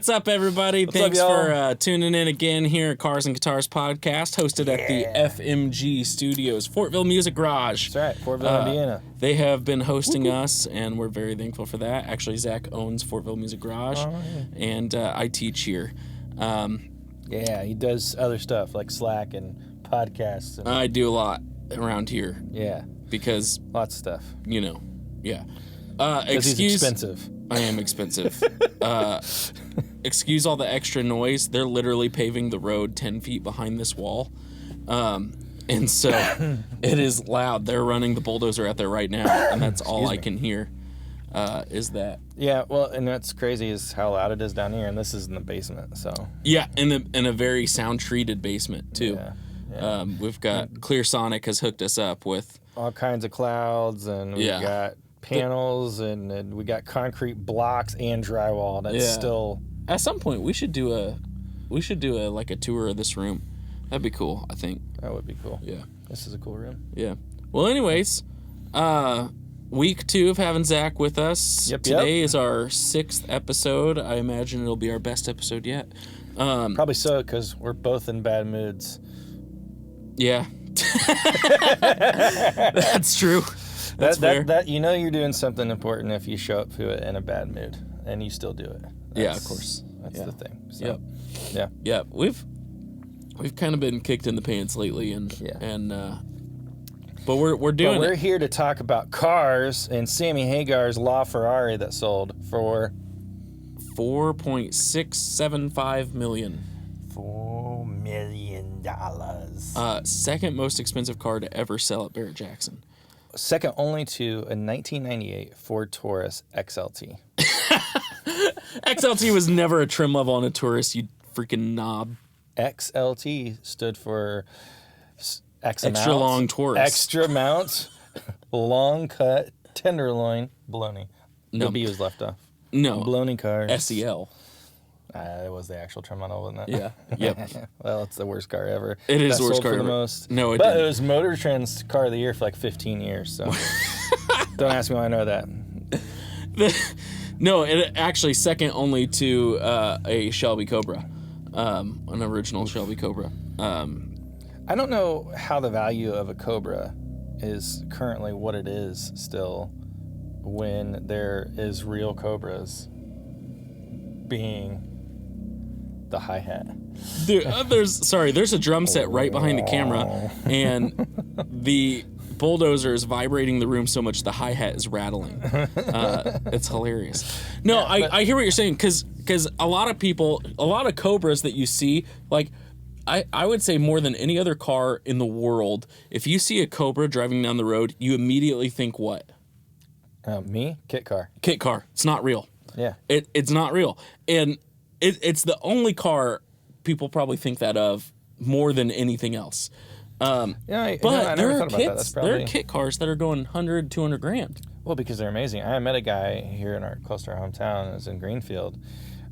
What's up, everybody? What's Thanks up, y'all? for tuning in again here at Cars and Guitars podcast, hosted at the FMG Studios, Fortville Music Garage. That's right, Fortville, Indiana. They have been hosting us, and we're very thankful for that. Actually, Zack owns Fortville Music Garage, and I teach here. Yeah, he does other stuff like Slack and podcasts. And, I do a lot around here. Yeah. Because, Lots of stuff. you know, yeah. Because he's expensive. I am expensive. Excuse all the extra noise. They're literally paving the road 10 feet behind this wall. And so it is loud. They're running the bulldozer out there right now, and that's all I can hear is that. Yeah, well, and what's crazy is how loud it is down here, and this is in the basement, so. Yeah, in a very sound-treated basement, too. Yeah. We've got Clear Sonic has hooked us up with all kinds of clouds, and we've got panels, and we got concrete blocks and drywall. That's still. At some point, we should do a like a tour of this room. That'd be cool, I think. That would be cool. Yeah. This is a cool room. Yeah. Well, anyways, week 2 of having Zack with us. Today is our 6th episode. I imagine it'll be our best episode yet. Probably so, because we're both in bad moods. Yeah. That's true. That's fair. That you know you're doing something important if you show up to it in a bad mood, and you still do it. Yeah, of course. That's the thing. So, Yep. Yeah. Yeah. We've kind of been kicked in the pants lately, but we're doing. But we're here to talk about cars and Sammy Hagar's Ferrari that sold for $4.675 million. $4 million. Second most expensive car to ever sell at Barrett Jackson. Second only to a 1998 Ford Taurus XLT. XLT was never a trim level on a Taurus, you freaking knob. XLT stood for Extra long Taurus. Extra mount, long cut, tenderloin, baloney. No. The B was left off. No. Baloney cars. SEL. It was the actual trim model, wasn't it? Yeah. Yep. Well, it's the worst car ever. It is the worst sold car for ever. The most. No, But it was Motor Trend's car of the year for like 15 years, so don't ask me why I know that. No, it actually second only to a Shelby Cobra, an original Shelby Cobra. I don't know how the value of a Cobra is currently what it is still when there is real Cobras being the hi-hat. Dude, there's a drum set right behind the camera, and the bulldozer is vibrating the room so much the hi-hat is rattling. It's hilarious. No, I hear what you're saying, because a lot of Cobras that you see, like, I would say more than any other car in the world, if you see a Cobra driving down the road, you immediately think what? Me? Kit car. Kit car. It's not real. Yeah. It's not real. And it's the only car people probably think that of more than anything else. I But never there thought about that. That's probably... there are kit cars that are going 100, 200 grand. Well, because they're amazing. I met a guy here close to our hometown. It was in Greenfield.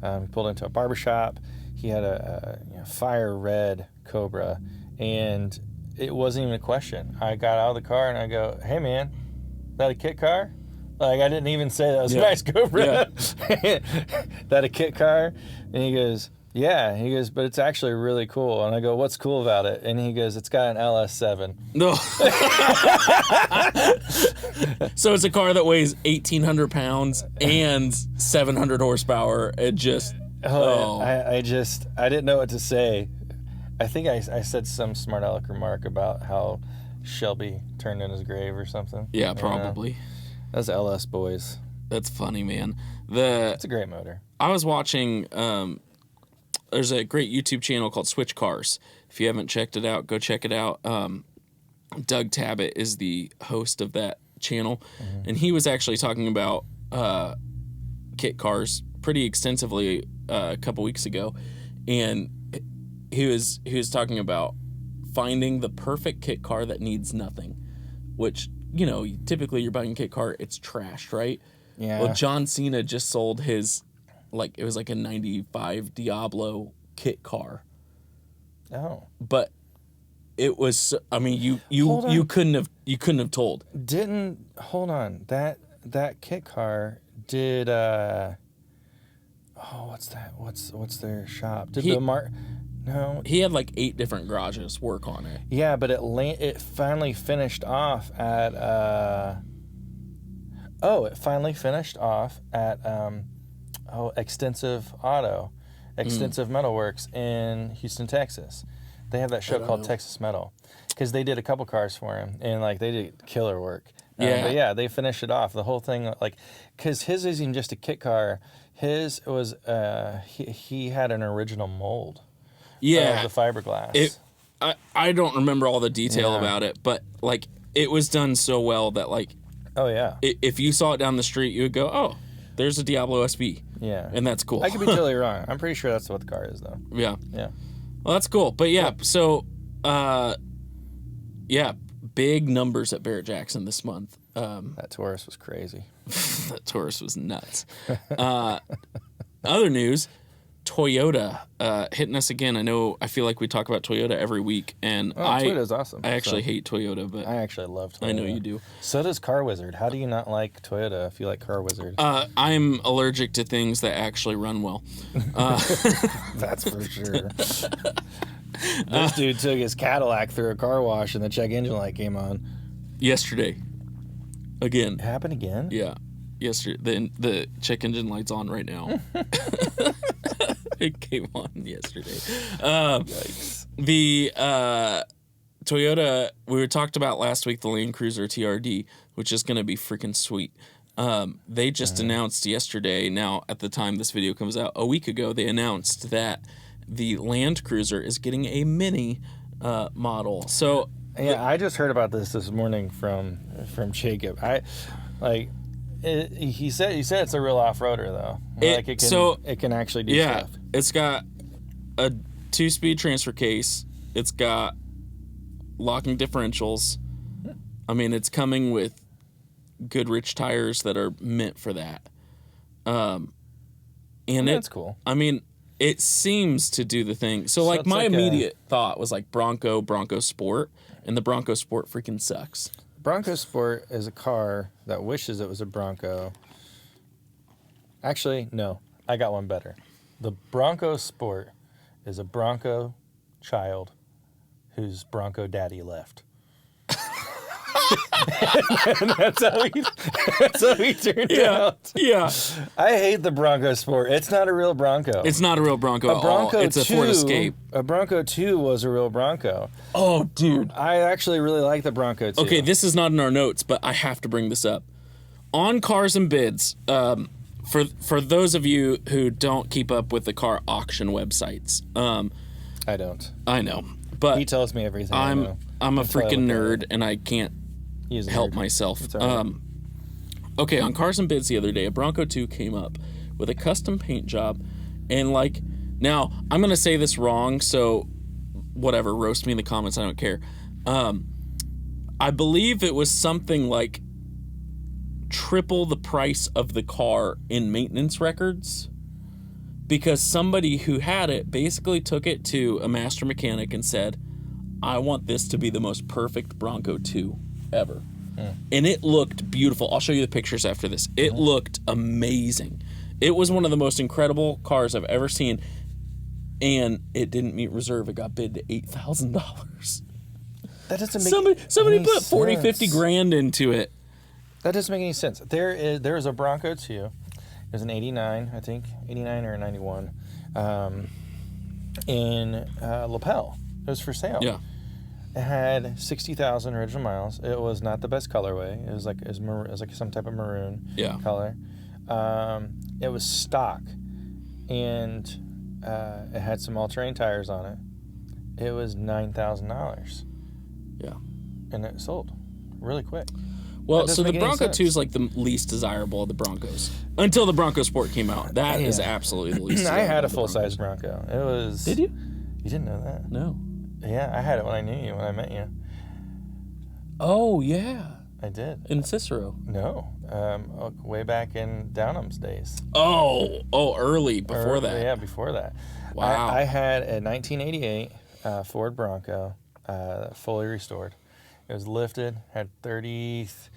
He pulled into a barbershop. He had a fire red Cobra, and it wasn't even a question. I got out of the car and I go, "Hey, man, is that a kit car?" Like, I didn't even say that was a nice Cobra. Yeah. That a kit car? And he goes, "Yeah." He goes, "But it's actually really cool." And I go, "What's cool about it?" And he goes, "It's got an LS7. No. So it's a car that weighs 1,800 pounds and 700 horsepower. It just... I didn't know what to say. I think I said some smart aleck remark about how Shelby turned in his grave or something. Yeah, probably. Those LS boys. That's funny, man. It's a great motor. I was watching... there's a great YouTube channel called Switch Cars. If you haven't checked it out, go check it out. Doug Tabbitt is the host of that channel, and he was actually talking about kit cars pretty extensively a couple weeks ago, and he was talking about finding the perfect kit car that needs nothing, which, typically you're buying a kit car, it's trashed, right? Yeah. Well, John Cena just sold his, it was like a 95 Diablo kit car. Oh. But it was, you couldn't have told. Hold on. That kit car did what's that? What's their shop? No. He had like 8 different garages work on it. Yeah, but it finally finished off at Extensive Metalworks in Houston, Texas. They have that show called Texas Metal, because they did a couple cars for him, and like they did killer work. But yeah, they finished it off. The whole thing, like, because his isn't just a kit car. His was he had an original mold. Yeah, of the fiberglass. I don't remember all the detail about it, but like it was done so well that like, oh yeah, if you saw it down the street, you would go, oh, there's a Diablo SB. Yeah, and that's cool. I could be totally wrong. I'm pretty sure that's what the car is, though. Yeah. Yeah. Well, that's cool. But yeah, so big numbers at Barrett Jackson this month. That Taurus was crazy. That Taurus was nuts. Other news. Toyota hitting us again. I feel like we talk about Toyota every week, and Toyota's awesome. I actually hate Toyota, but I actually love Toyota. I know you do. So does Car Wizard. How do you not like Toyota if you like Car Wizard? I'm allergic to things that actually run well. That's for sure. This dude took his Cadillac through a car wash and the check engine light came on. Yesterday. Again. It happened again? Yeah. Yesterday. The check engine light's on right now. It came on yesterday. Yikes. The Toyota, we talked about last week, the Land Cruiser TRD, which is going to be freaking sweet. They just announced yesterday, now at the time this video comes out, a week ago, they announced that the Land Cruiser is getting a mini model. So yeah, I just heard about this morning from Jacob. He said it's a real off-roader though. It can actually do stuff. It's got a 2-speed transfer case. It's got locking differentials. I mean, it's coming with Goodrich tires that are meant for that. And that's cool. I mean, it seems to do the thing. So like my immediate thought was like Bronco Sport, and the Bronco Sport freaking sucks. Bronco Sport is a car that wishes it was a Bronco. Actually, no. I got one better. The Bronco Sport is a Bronco child whose Bronco daddy left. And that's how he turned out. Yeah. I hate the Bronco Sport. It's not a real Bronco. It's not a real Bronco at all. It's a Ford Escape. A Bronco 2 was a real Bronco. Oh, dude. I actually really like the Bronco 2. Okay, this is not in our notes, but I have to bring this up. On Cars and Bids, for those of you who don't keep up with the car auction websites, I don't. I know, but he tells me everything. I'm a freaking nerd, and I can't help myself. Okay, on Cars and Bids the other day, a Bronco 2 came up with a custom paint job, and like, now I'm gonna say this wrong, so whatever, roast me in the comments, I don't care. I believe it was something like triple the price of the car in maintenance records, because somebody who had it basically took it to a master mechanic and said, I want this to be the most perfect Bronco 2 ever. And it looked beautiful. I'll show you the pictures after this. It looked amazing. It was one of the most incredible cars I've ever seen, and it didn't meet reserve. It got bid to $8,000. That doesn't make somebody put 40, 50 grand into it. That doesn't make any sense. There is a Bronco 2. It was an 89, I think. 89 or 91. In Lapel. It was for sale. Yeah. It had 60,000 original miles. It was not the best colorway. It was like some type of maroon color. It was stock, and it had some all-terrain tires on it. It was $9,000. Yeah, and it sold really quick. Well, so the Bronco 2 is like the least desirable of the Broncos until the Bronco Sport came out. That is absolutely the least desirable. I had a full-size Bronco. It was. Did you? You didn't know that? No. Yeah, I had it when I knew you, when I met you. Oh, yeah. I did. In Cicero? No. Way back in Downham's days. Oh, early, before that. Yeah, before that. Wow. I had a 1988 Ford Bronco, fully restored. It was lifted, had 35s.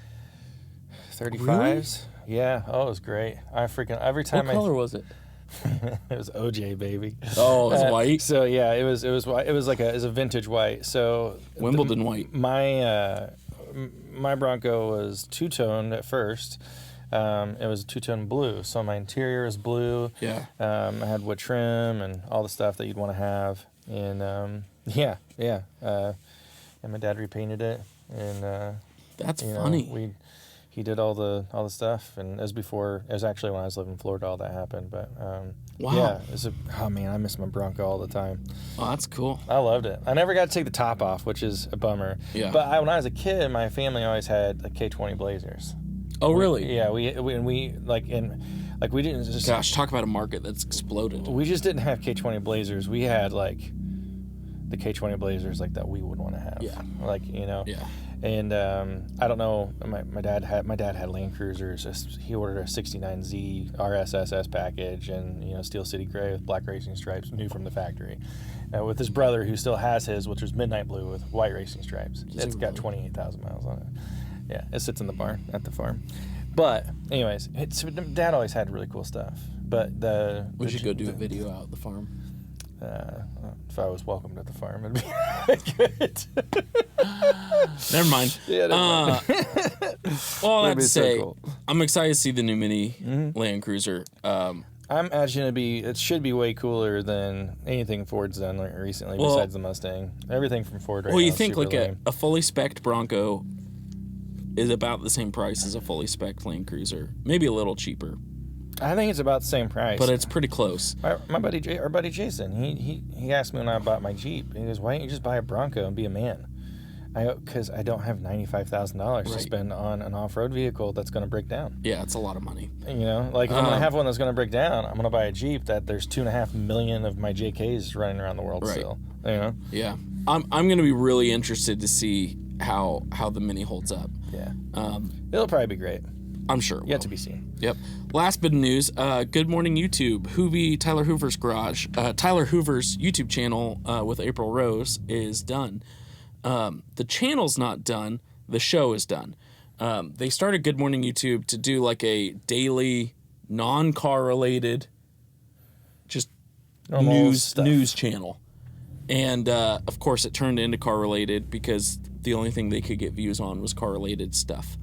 Really? Yeah. Oh, it was great. Every time What color was it? It was OJ, baby. Oh, it was white. So yeah, it was white. It was a vintage white. So Wimbledon white. My Bronco was two-toned at first. It was two-tone blue. So my interior is blue. Yeah. I had wood trim and all the stuff that you'd want to have. And yeah. And my dad repainted it. And that's funny. He did all the stuff, and as before, it was actually when I was living in Florida all that happened. But wow. Yeah, oh man, I miss my Bronco all the time. Oh, that's cool. I loved it. I never got to take the top off, which is a bummer. Yeah. But when I was a kid, my family always had K20 Blazers. Oh, really? We didn't just. Gosh, talk about a market that's exploded. We just didn't have K20 Blazers. We had the K20 Blazers that we would want to have. Yeah. Yeah. And I don't know. My dad had Land Cruisers. He ordered a '69Z RSSS package, and Steel City Gray with black racing stripes, new from the factory. With his brother, who still has his, which was Midnight Blue with white racing stripes. It's got 28,000 miles on it. Yeah, it sits in the barn at the farm. But anyways, Dad always had really cool stuff. But we should go do a video out at the farm. If I was welcomed at the farm, it'd be good. Never mind. Yeah, all that to say, so cool. I'm excited to see the new mini Land Cruiser. I'm imagining it should be way cooler than anything Ford's done recently besides the Mustang. Everything from Ford right now. Well, you is think super a fully spec'd Bronco is about the same price as a fully spec'd Land Cruiser, maybe a little cheaper. I think it's about the same price, but it's pretty close. My buddy, our buddy Jason, he asked me when I bought my Jeep. He goes, "Why don't you just buy a Bronco and be a man?" Because I don't have $95,000 to spend on an off-road vehicle that's going to break down. Yeah, it's a lot of money. If I'm going to have one that's going to break down, I'm going to buy a Jeep that there's 2.5 million of my JKs running around the world still. Yeah, I'm going to be really interested to see how the Mini holds up. Yeah, it'll probably be great. I'm sure. Yet to be seen. Yep. Last bit of news. Good morning, YouTube. Tyler Hoover's Garage. Tyler Hoover's YouTube channel with April Rose is done. The channel's not done. The show is done. They started Good Morning YouTube to do a daily, non-car related, just news channel. And of course, it turned into car related because the only thing they could get views on was car related stuff.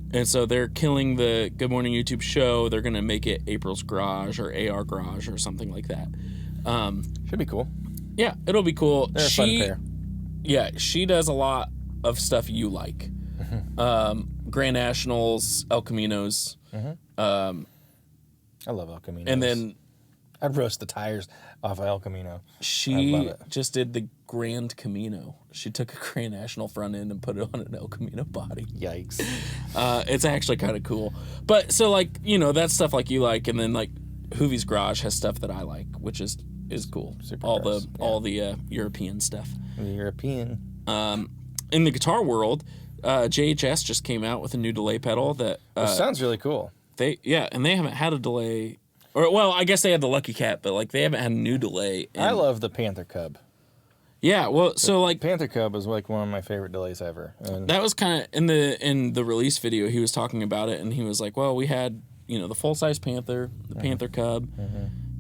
And so they're killing the Good Morning YouTube show. They're going to make it April's Garage or AR Garage or something like that. Should be cool. Yeah, it'll be cool. They're a fun pair. Yeah, she does a lot of stuff you like. Grand Nationals, El Caminos. I love El Camino. And then I'd roast the tires off of El Camino. She just did the Grand Camino. She took a Grand National front end and put it on an El Camino body. Yikes. It's actually kind of cool. But so that's stuff you like, and then Hoovie's Garage has stuff that I like, which is cool. Super all the European stuff. European. In the guitar world, JHS just came out with a new delay pedal that sounds really cool. And they haven't had a delay. Or, well, I guess they had the Lucky Cat, but they haven't had a new delay. I love the Panther Cub. Yeah, well, so Panther Cub is one of my favorite delays ever. And that was kind of in the release video. He was talking about it, and he was like, "Well, we had the full size Panther, the Panther Cub,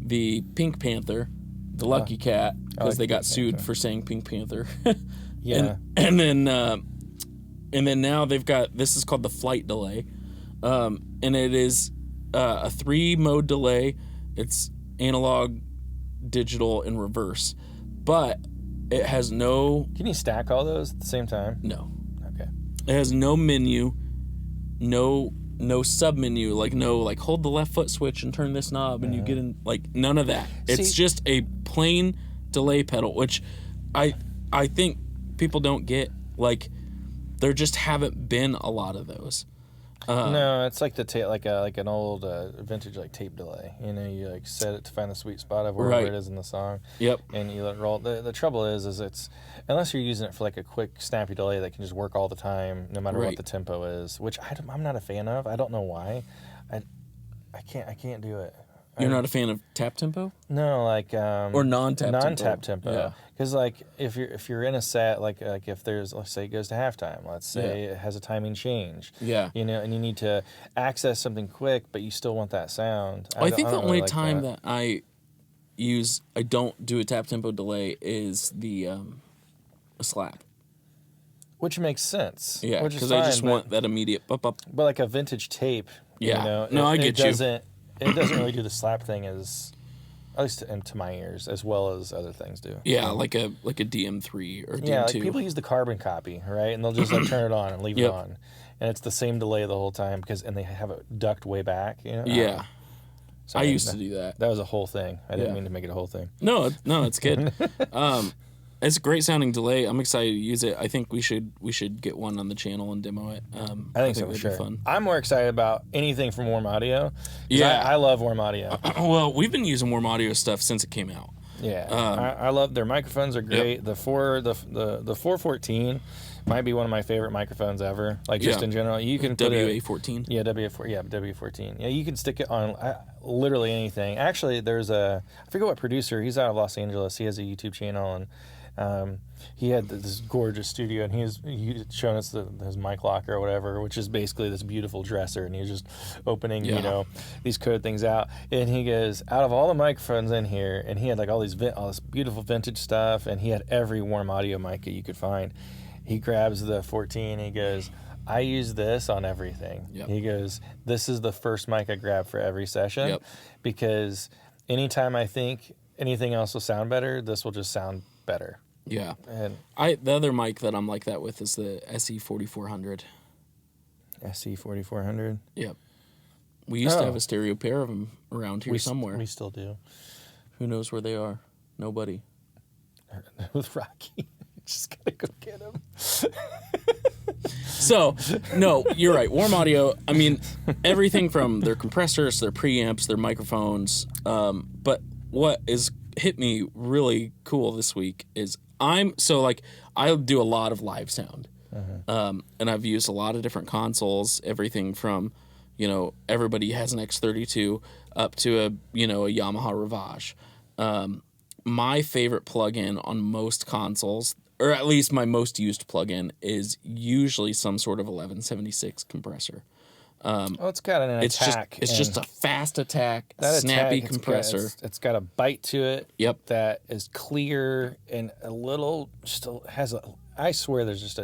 the Pink Panther, the Lucky Cat because they got sued for saying Pink Panther." Yeah, and then now they've got this is called the Flight delay, and it is a 3-mode delay. It's analog, digital, and reverse, but it has no... Can you stack all those at the same time? No. Okay. It has no menu, no sub-menu, hold the left foot switch and turn this knob and you get in... none of that. It's just a plain delay pedal, which I think people don't get. There just haven't been a lot of those. No, it's like an old vintage tape delay. You set it to find the sweet spot of wherever it is in the song. Yep. And you let it roll. The trouble is it's unless you're using it for a quick snappy delay that can just work all the time, no matter what the tempo is, which I'm not a fan of. I don't know why. I can't do it. You're not a fan of tap tempo? No, like or non-tap tempo. Yeah. Because like if you're in a set, like if there's, let's say it goes to halftime, let's say it has a timing change. Yeah. You know, and you need to access something quick, but you still want that sound. I think the only really time that I don't do a tap tempo delay is the a slap. Which makes sense. Yeah, because I just want that immediate up. But like a vintage tape. Yeah. You know, No, I get you. It doesn't really do the slap thing as, at least to my ears, as well as other things do. Yeah, like a DM3 or DM2. Yeah, like people use the carbon copy, right? And they'll just like turn it on and leave it on, and it's the same delay the whole time and they have it ducked way back. You know? Yeah. So I used to do that. That was a whole thing. I didn't mean to make it a whole thing. No, it's good. It's a great sounding delay. I'm excited to use it. I think we should get one on the channel and demo it. I think so for sure. Fun. I'm more excited about anything from Warm Audio. Yeah, I love Warm Audio. Well, we've been using Warm Audio stuff since it came out. Yeah, I love their microphones are great. Yep. The 414 might be one of my favorite microphones ever. Like just in general, you can put WA14. Yeah, W14. Yeah, you can stick it on literally anything. Actually, there's I forget what producer. He's out of Los Angeles. He has a YouTube channel and. He had this gorgeous studio, and he showing us his mic locker or whatever, which is basically this beautiful dresser, and he was just opening, these code things out, and he goes, out of all the microphones in here, and he had like all this beautiful vintage stuff, and he had every Warm Audio mic that you could find. He grabs the 14, he goes, I use this on everything. Yep. He goes, this is the first mic I grab for every session, because anytime I think anything else will sound better, this will just sound better. Yeah, and the other mic that I'm like that with is the SE4400. SE4400. Yep. We used to have a stereo pair of them around here somewhere. We still do. Who knows where they are? Nobody. With Rocky, just gotta go get them. So, no, you're right. Warm Audio. I mean, everything from their compressors, their preamps, their microphones. But what is hit me really cool this week is I do a lot of live sound, and I've used a lot of different consoles, everything from, everybody has an X32 up to a Yamaha Ravage. My favorite plugin on most consoles, or at least my most used plugin, is usually some sort of 1176 compressor. It's got an attack. It's just a fast attack, snappy compressor. It's got a bite to it. Yep. That is clear and I swear there's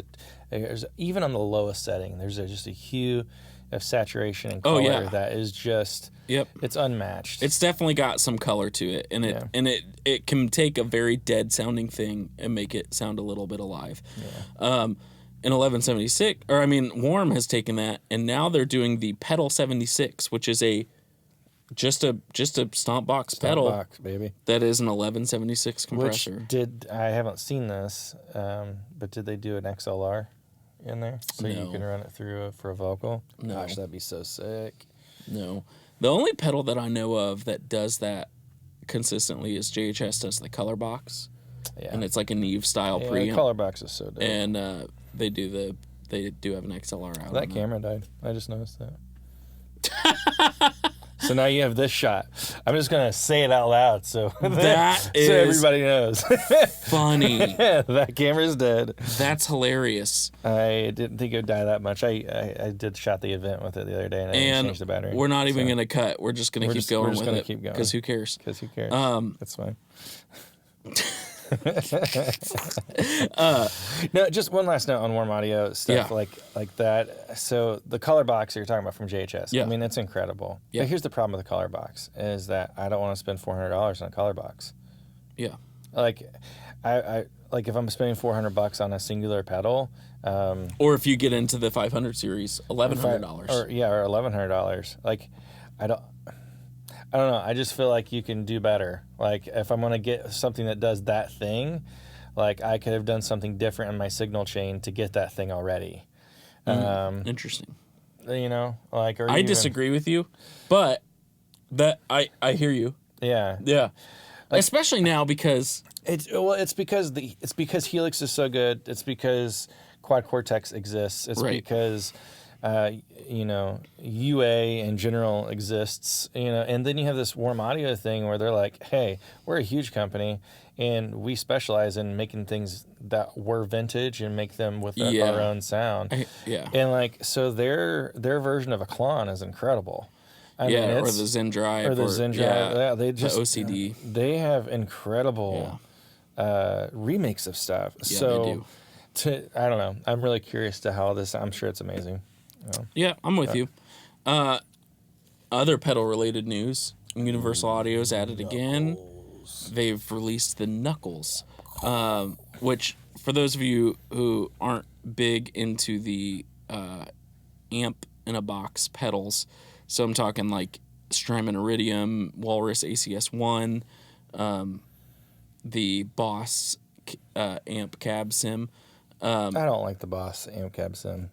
even on the lowest setting, there's just a hue of saturation and color that is just, it's unmatched. It's definitely got some color to it, and it can take a very dead sounding thing and make it sound a little bit alive. Yeah. In 1176, Warm has taken that, and now they're doing the Pedal 76, which is just a stomp box pedal, baby. That is an 1176 compressor. I haven't seen this, but did they do an XLR in there so you can run it through for a vocal? No. Gosh, that'd be so sick. No, the only pedal that I know of that does that consistently is JHS does the color box, and it's like a Neve style preamp. The color box is so dope, and they do have an XLR out. That camera died. I just noticed that. So now you have this shot. I'm just gonna say it out loud so everybody knows. Funny. That camera's dead. That's hilarious. I didn't think it would die that much. I did shot the event with it the other day and I changed the battery. We're not even gonna cut. We're just gonna keep going with it. Because who cares? That's fine. No, just one last note on Warm Audio stuff like that. So the color box that you're talking about from JHS, I mean, it's incredible. Yeah. But here's the problem with the color box is that I don't want to spend $400 on a color box. Yeah. Like, I if I'm spending $400 on a singular pedal, or if you get into the 500 series, $1,100. Or $1,100. Like, I don't know. I just feel like you can do better. Like, if I'm going to get something that does that thing, like, I could have done something different in my signal chain to get that thing already. Interesting. I disagree with you, but I hear you. Yeah. Yeah. Like, especially now because... It's because Helix is so good. It's because Quad Cortex exists. It's because... You know, UA in general exists, you know, and then you have this warm audio thing where they're like, hey, we're a huge company and we specialize in making things that were vintage and make them with our own sound. And like, so their version of a Klon is incredible. I mean, or the Zen Drive. Or the Zen Drive. Yeah, they just, the OCD. They have incredible remakes of stuff. Yeah, so they do. I don't know. I'm really curious to how this, I'm sure it's amazing. Yeah, I'm with you. Other pedal-related news. Universal Audio's at it again. They've released the Knuckles, which, for those of you who aren't big into the amp-in-a-box pedals, so I'm talking like Strymon Iridium, Walrus ACS-1, the Boss amp cab sim. I don't like the Boss amp cab sim.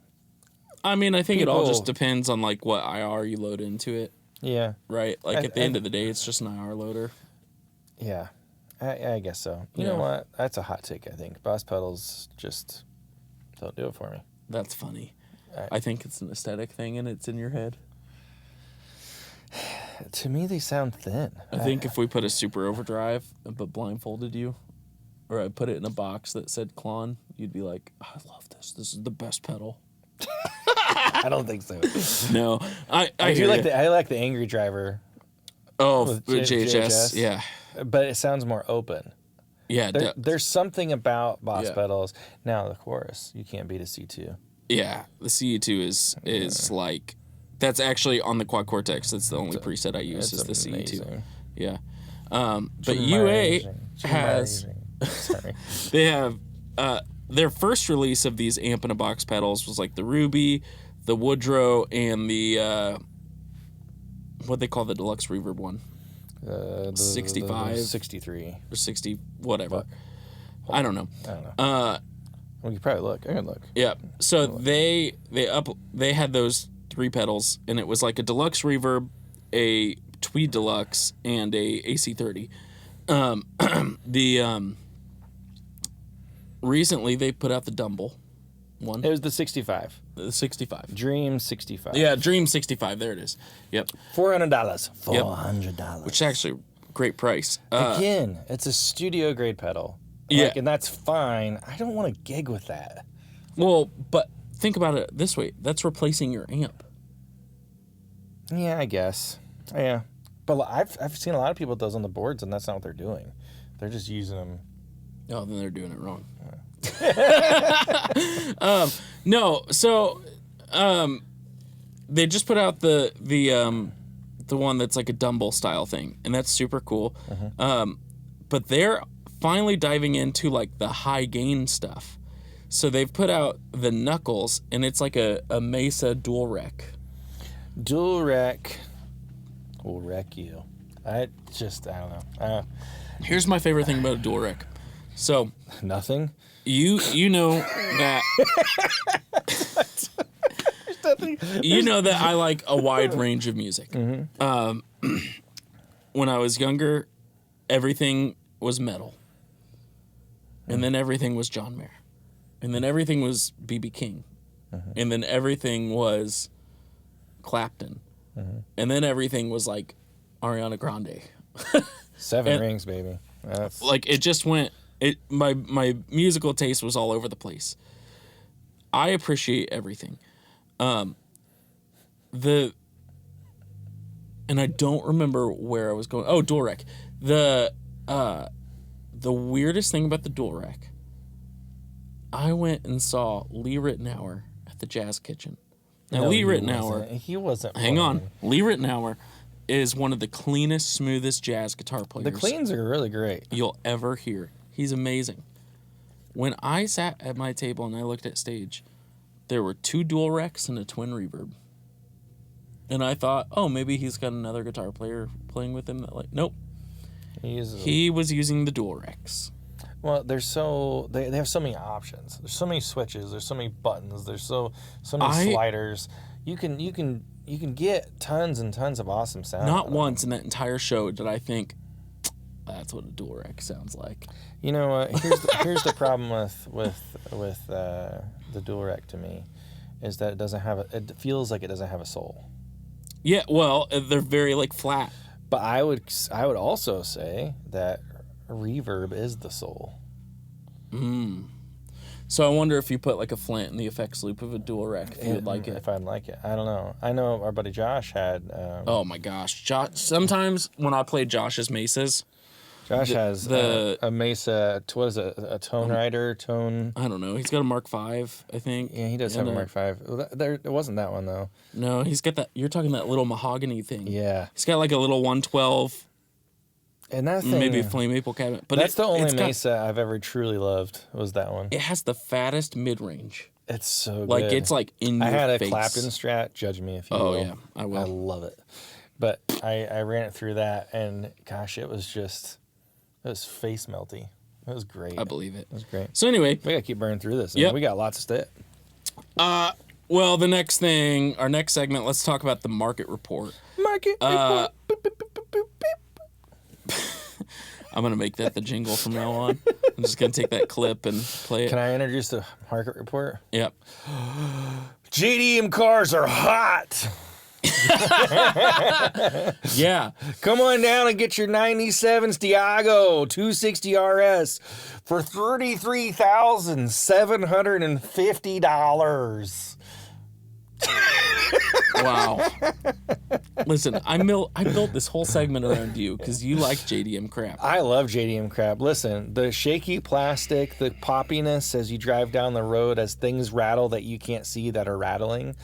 I mean, I think it all just depends on like what IR you load into it. Yeah. Right? Like at the end of the day, it's just an IR loader. Yeah. I guess so. You know what? That's a hot take, I think. Boss pedals just don't do it for me. That's funny. I think it's an aesthetic thing and it's in your head. To me, they sound thin. I think if we put a super overdrive but blindfolded you, or I put it in a box that said Klon, you'd be like, oh, I love this. This is the best pedal. I don't think so. No. I do like the Angry Driver. Oh, with JHS. Yeah. But it sounds more open. Yeah. There's something about Boss pedals. Now, the chorus, you can't beat a C2. Yeah. The CE2 is like... That's actually on the Quad Cortex. That's the only preset I use is the CE2. Yeah. But UA has... Sorry. They have... their first release of these amp-in-a-box pedals was like the Ruby, the Woodrow, and the... what they call the deluxe reverb one? 65? 63. Or 60, whatever. I don't know. We could probably look. I can look. Yeah. So they had those 3 pedals, and it was like a deluxe reverb, a Tweed Deluxe, and a AC30. Recently they put out the Dumble one. It was the 65. The 65. Dream 65. Yeah, Dream 65. There it is. Yep. $400. $400. Which is actually a great price. Again, it's a studio grade pedal. Yeah. And that's fine. I don't want to gig with that. Well, but think about it this way. That's replacing your amp. Yeah, I guess. Yeah. But I've seen a lot of people with those on the boards, and that's not what they're doing. They're just using them. Oh, then they're doing it wrong. No, so they just put out the one that's like a Dumble style thing, and that's super cool. But they're finally diving into like the high gain stuff. So they've put out the Knuckles, and it's like a Mesa dual rec. Dual rec will wreck you. I don't know. Here's my favorite thing about a dual rec. So nothing. You know that you know that I like a wide range of music. When I was younger, everything was metal, and then everything was John Mayer, and then everything was B.B. King, and then everything was Clapton, and then everything was like Ariana Grande. 7 Rings, baby. That's... Like it just went. My musical taste was all over the place. I appreciate everything. And I don't remember where I was going. Oh, dual rec. The weirdest thing about the dual rec, I went and saw Lee Ritenour at the Jazz Kitchen. Now, Lee Ritenour... He wasn't... Hang on. Lee Ritenour is one of the cleanest, smoothest jazz guitar players... The cleans are really great. ...you'll ever hear. He's amazing. When I sat at my table and I looked at stage, there were 2 dual recs and a twin reverb. And I thought, oh, maybe he's got another guitar player playing with him. That nope. He was using the dual recs. Well, they have so many options. There's so many switches. There's so many buttons. There's so many sliders. You can get tons and tons of awesome sound. Not once in that entire show did I think, that's what a dual rec sounds like. You know what? Here's the problem with the dual rec to me, is that it feels like it doesn't have a soul. Yeah, well, they're very like flat. But I would also say that reverb is the soul. So I wonder if you put like a flint in the effects loop of a dual rack, if you'd like it. If I'd like it. I don't know. I know our buddy Josh had... oh my gosh. Sometimes when I play Josh's Mesas... Josh has a Mesa, what is it, a Tone Rider, Tone... I don't know. He's got a Mark V, I think. Yeah, he does have a Mark V. It wasn't that one, though. No, he's got that... You're talking that little mahogany thing. Yeah. He's got like a little 112... And that thing... Maybe a flame maple cabinet. But that's the only Mesa I've ever truly loved, was that one. It has the fattest mid-range. It's so good. Like, it's like in your face. I had a Clapton Strat, judge me if you will. Oh, yeah, I will. I love it. But I ran it through that, and gosh, it was face melty. It was great. I believe it. It was great. So anyway. We got to keep burning through this. Yeah. We got lots of stuff. Well, the next thing, our next segment, let's talk about the market report. Market report. Boop, boop, boop, boop, boop. I'm going to make that the jingle from now on. I'm just going to take that clip and play it. Can I introduce the market report? Yep. JDM cars are hot. Yeah. Come on down and get your 97's Diago 260 RS for $33,750. Wow. Listen, I built this whole segment around you because you like JDM crap. I love JDM crap. Listen, the shaky plastic, the poppiness as you drive down the road, as things rattle that you can't see that are rattling,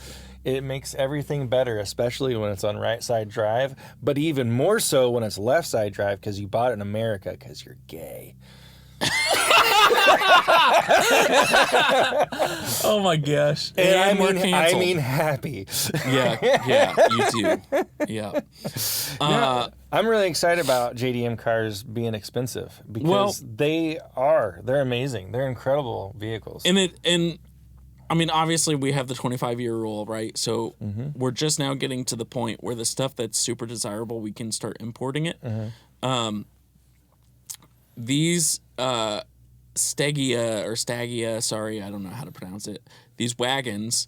it makes everything better, especially when it's on right side drive, but even more so when it's left side drive because you bought it in America because you're gay. Oh my gosh. And I mean happy. Yeah, you do. Yeah. I'm really excited about JDM cars being expensive because they're amazing. They're incredible vehicles. And I mean, obviously we have the 25-year rule, right? So we're just now getting to the point where the stuff that's super desirable, we can start importing it. These Stagia, sorry, I don't know how to pronounce it. These wagons,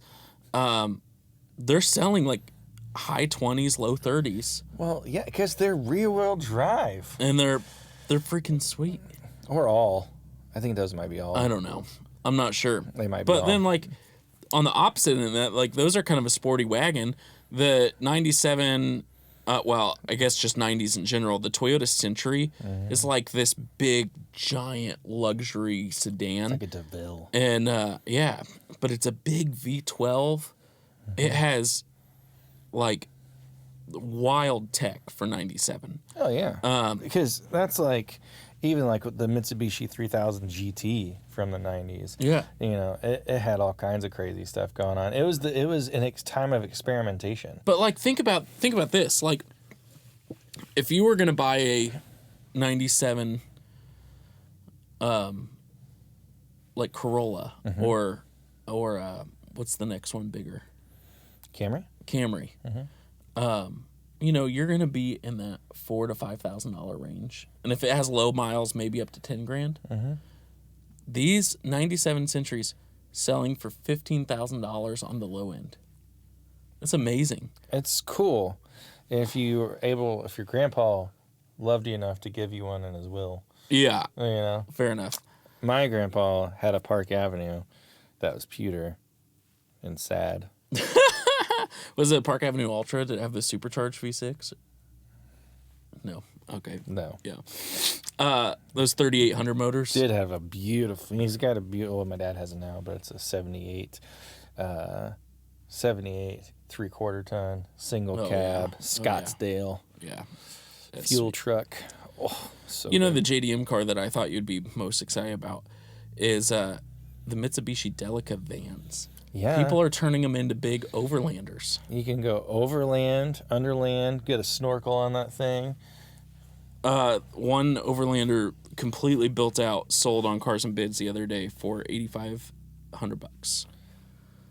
they're selling like high 20s, low 30s. Well, yeah, because they're rear-wheel drive. And they're freaking sweet. Or all. I think those might be all. I don't know. I'm not sure. They might be all. But then, like, on the opposite end of that, like, those are kind of a sporty wagon. The 97... well, I guess just 90s in general. The Toyota Century is like this big, giant luxury sedan. It's like a DeVille. And, yeah, but it's a big V12. It has, like, wild tech for 97. Oh, yeah. Because that's like, even like the Mitsubishi 3000 GT from the 90s. Yeah. You know, it had all kinds of crazy stuff going on. It was a time of experimentation. But like think about this. Like if you were going to buy a 97 like Corolla or what's the next one bigger? Camry. You know, you're going to be in that $4,000 to $5,000 range. And if it has low miles, maybe up to $10,000. These 97 Centuries selling for $15,000 on the low end. That's amazing. It's cool if your grandpa loved you enough to give you one in his will. Yeah. You know. Fair enough. My grandpa had a Park Avenue that was pewter and sad. Was it Park Avenue Ultra? Did it have the supercharged V6? No. Okay. No. Yeah. Those 3800 motors? Did have a beautiful... He's got a beautiful... Well, my dad has it now, but it's a 78 3/4 ton, single cab, Scottsdale. Yeah. Fuel truck. Oh, so you know, the JDM car that I thought you'd be most excited about is the Mitsubishi Delica vans. Yeah. People are turning them into big overlanders. You can go overland, underland, get a snorkel on that thing. One overlander completely built out sold on Cars and Bids the other day for $8,500.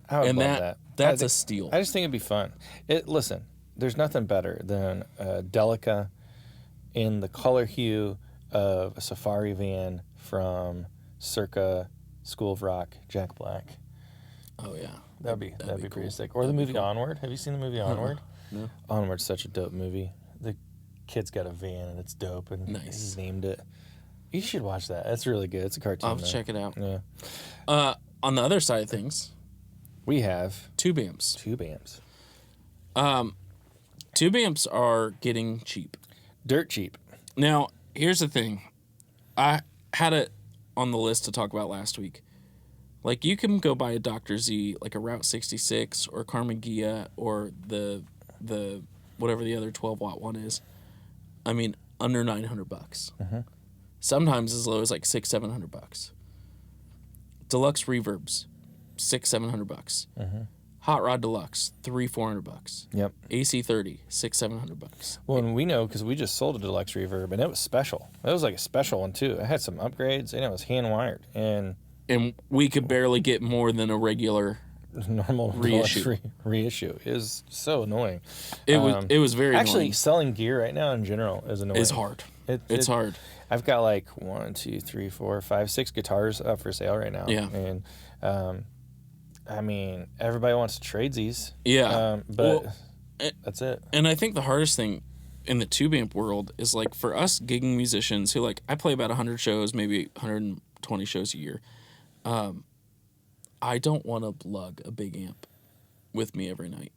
I would love that. That's a steal. I just think it'd be fun. Listen, there's nothing better than a Delica in the color hue of a safari van from circa School of Rock, Jack Black. Oh, yeah. That'd be cool. pretty sick. Or the movie Onward. Have you seen the movie Onward? No. Onward's such a dope movie. The kid's got a van and it's dope, and Nice. he named it. You should watch that. It's really good. It's a cartoon. I'll have to check it out. Yeah. On the other side of things, We have tube amps. tube amps. Tube amps are getting cheap. Dirt cheap. Now, here's the thing. I had it on the list to talk about last week. Like, you can go buy a Dr. Z, like a Route 66 or Carmen Gia or the whatever the other 12-watt one is. I mean, under $900. Mm-hmm. Sometimes as low as like $600-$700. Deluxe reverbs, $600-$700. Mm-hmm. Hot Rod Deluxe, $300-$400. Yep. AC30, $600-$700. Well, and we know because we just sold a deluxe reverb, and it was special. It was like a special one too. It had some upgrades, and it was hand wired and we could barely get more than a regular normal reissue. Reissue is so annoying. It was very actually annoying. Selling gear right now in general is annoying. It's hard. It's hard. I've got like 1, 2, 3, 4, 5, 6 guitars up for sale right now. Yeah. And I mean, everybody wants to trade these. Yeah. But that's it. And I think the hardest thing in the tube amp world is like for us gigging musicians who like I play about 100 shows, maybe 120 shows a year. I don't want to lug a big amp with me every night.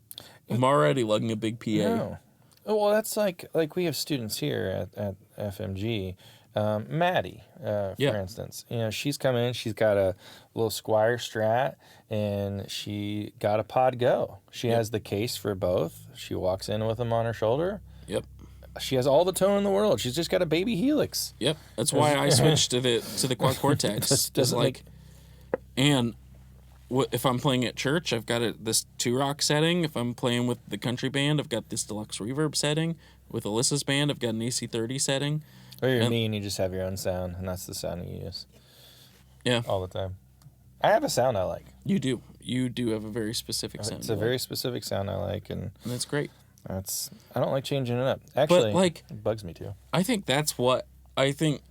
I'm already lugging a big PA. No. Oh, well, that's like we have students here at FMG. Maddie, for instance, she's come in. She's got a little Squire Strat, and she got a Pod Go. She has the case for both. She walks in with them on her shoulder. Yep. She has all the tone in the world. She's just got a baby Helix. Yep. That's why I switched to the Quad Cortex. And if I'm playing at church, I've got this 2-rock setting. If I'm playing with the country band, I've got this deluxe reverb setting. With Alyssa's band, I've got an AC30 setting. Or you're me and you just have your own sound, and that's the sound you use. Yeah. All the time. I have a sound I like. You do. You do have a very specific sound. It's a very specific sound I like, and that's great. I don't like changing it up. Actually, but it bugs me too. I think that's what I think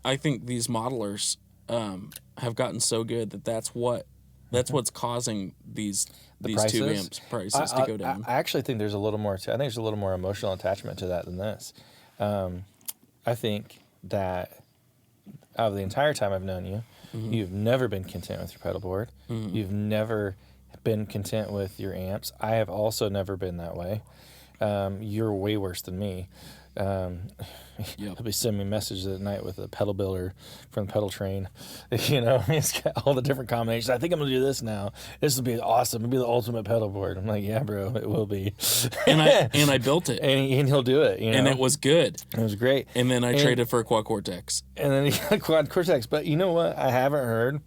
these modelers have gotten so good that's what's causing these tube amps prices to go down. I actually think there's a little more. I think there's a little more emotional attachment to that than this. I think that out of the entire time I've known you, mm-hmm. you've never been content with your pedal board. Mm-hmm. You've never been content with your amps. I have also never been that way. You're way worse than me. He'll be sending me messages at night with a pedal builder from the pedal train. He's got all the different combinations. I think I'm gonna do this now. This will be awesome. It'll be the ultimate pedal board. I'm like, yeah, bro, it will be. And I built it. And he'll do it. And it was good. It was great. And then I traded for a Quad Cortex. And then he got a Quad Cortex. But you know what? I haven't heard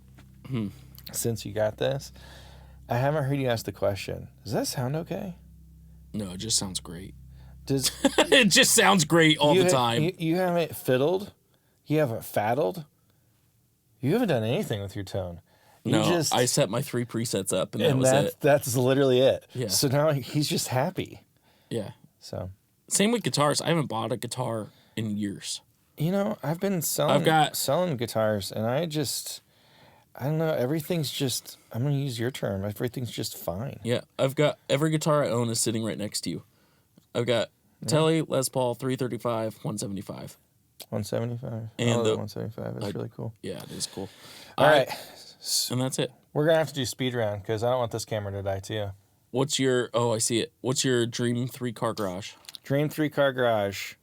since you got this. I haven't heard you ask the question. Does that sound okay? No, it just sounds great. It just sounds great all the time. You haven't fiddled. You haven't faddled. You haven't done anything with your tone. I set my 3 presets up, and that was it. That's literally it. Yeah. So now he's just happy. Yeah. So. Same with guitars. I haven't bought a guitar in years. I've been selling guitars, and I don't know. Everything's just. I'm gonna use your term. Everything's just fine. Yeah, I've got every guitar I own is sitting right next to you. I've got Tele, Les Paul, 335, 175. 175. And the 175. That's really cool. Yeah, it is cool. All right. And that's it. We're going to have to do speed round because I don't want this camera to die too. What's your... Oh, I see it. What's your dream 3-car garage? Dream 3-car garage.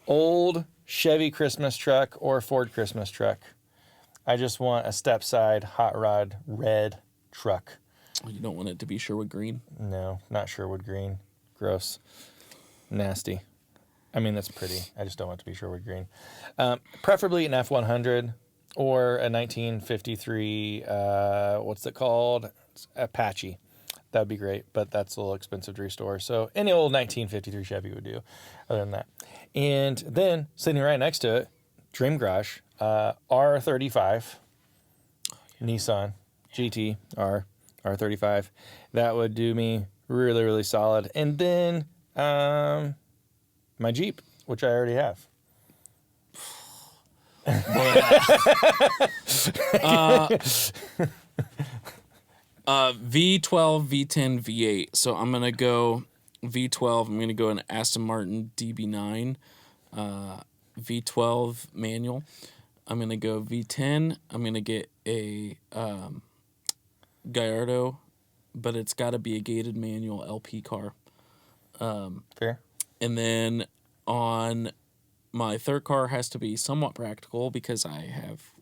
Old Chevy Christmas truck or Ford Christmas truck. I just want a step side hot rod red truck. You don't want it to be Sherwood Green? No, not Sherwood Green. Gross. Nasty. I mean, that's pretty. I just don't want it to be Sherwood Green. Preferably an F100 or a 1953, what's it called? It's Apache. That would be great, but that's a little expensive to restore. So any old 1953 Chevy would do, other than that. And then, sitting right next to it, Dream Garage, R35, Nissan GT R35. That would do me really, really solid. And then my Jeep, which I already have. V12, V10, V8. So I'm gonna go V12. I'm gonna go an Aston Martin DB9, V12 manual. I'm gonna go V10. I'm gonna get a Gallardo, but it's got to be a gated manual LP car. Fair. And then on my third car has to be somewhat practical because I have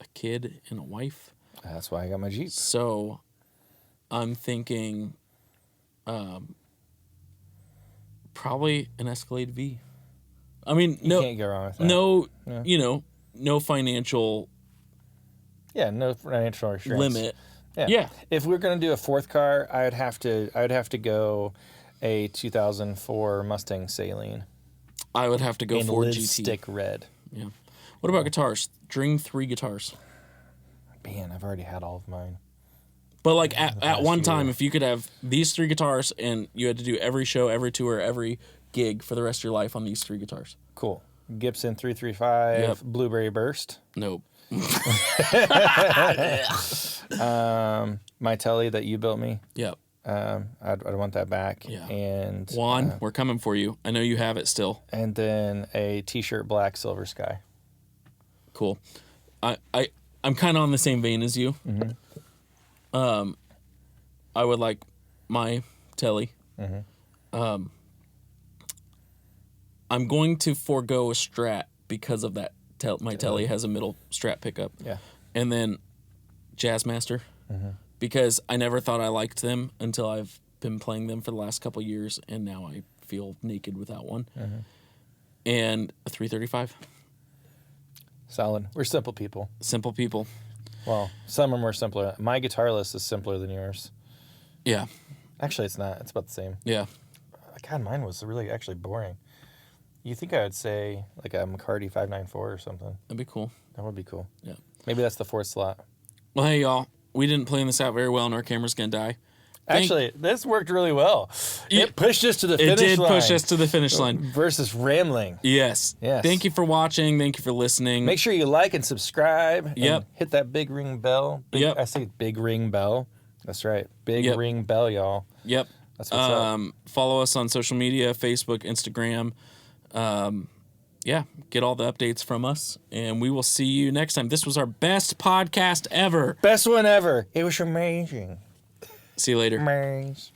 a kid and a wife. That's why I got my Jeep. So I'm thinking probably an Escalade V. I mean, You can't go wrong with that. No, Yeah. No financial No financial restraints. limit. Yeah. Yeah. If we're gonna do a fourth car, I would have to go a 2004 Mustang Saline. I would have to go in Ford lid GT. stick red. Yeah. What about guitars? Dream 3 guitars. Man, I've already had all of mine. But like at one time, year. if you could have these 3 guitars and you had to do every show, every tour, every gig for the rest of your life on these 3 guitars. Cool. Gibson 335, Yep. Blueberry Burst. Nope. My Telly that you built me. Yep. I'd want that back. Yeah. And Juan, we're coming for you. I know you have it still. and then a T-shirt black Silver Sky. Cool. I'm kind of on the same vein as you. Mm-hmm. I would like my Telly. Mm-hmm. I'm going to forego a Strat because of that. My Telly has a middle Strat pickup. Yeah. And then Jazzmaster. Mm-hmm. Because I never thought I liked them until I've been playing them for the last couple of years, and now I feel naked without one. Mm-hmm. And a 335. Solid. We're simple people. Simple people. Well, some are more simpler. My guitar list is simpler than yours. Yeah. Actually, it's not. It's about the same. Yeah. God, mine was really actually boring. You think I would say like a McCarty 594 or something? That'd be cool. That would be cool. Yeah. Maybe that's the fourth slot. Well, hey, y'all. We didn't plan this out very well, and our camera's going to die. Actually, this worked really well. It pushed us to the finish line. It did push us to the finish line. Versus rambling. Yes. Yes. Thank you for watching. Thank you for listening. Make sure you like and subscribe. And Yep. hit that big ring bell. Yep. I say big ring bell. That's right. Big Yep. ring bell, y'all. Yep. That's what's up. Follow us on social media, Facebook, Instagram. Yeah, get all the updates from us, and we will see you next time. This was our best podcast ever. Best one ever. It was amazing. See you later. Amazing.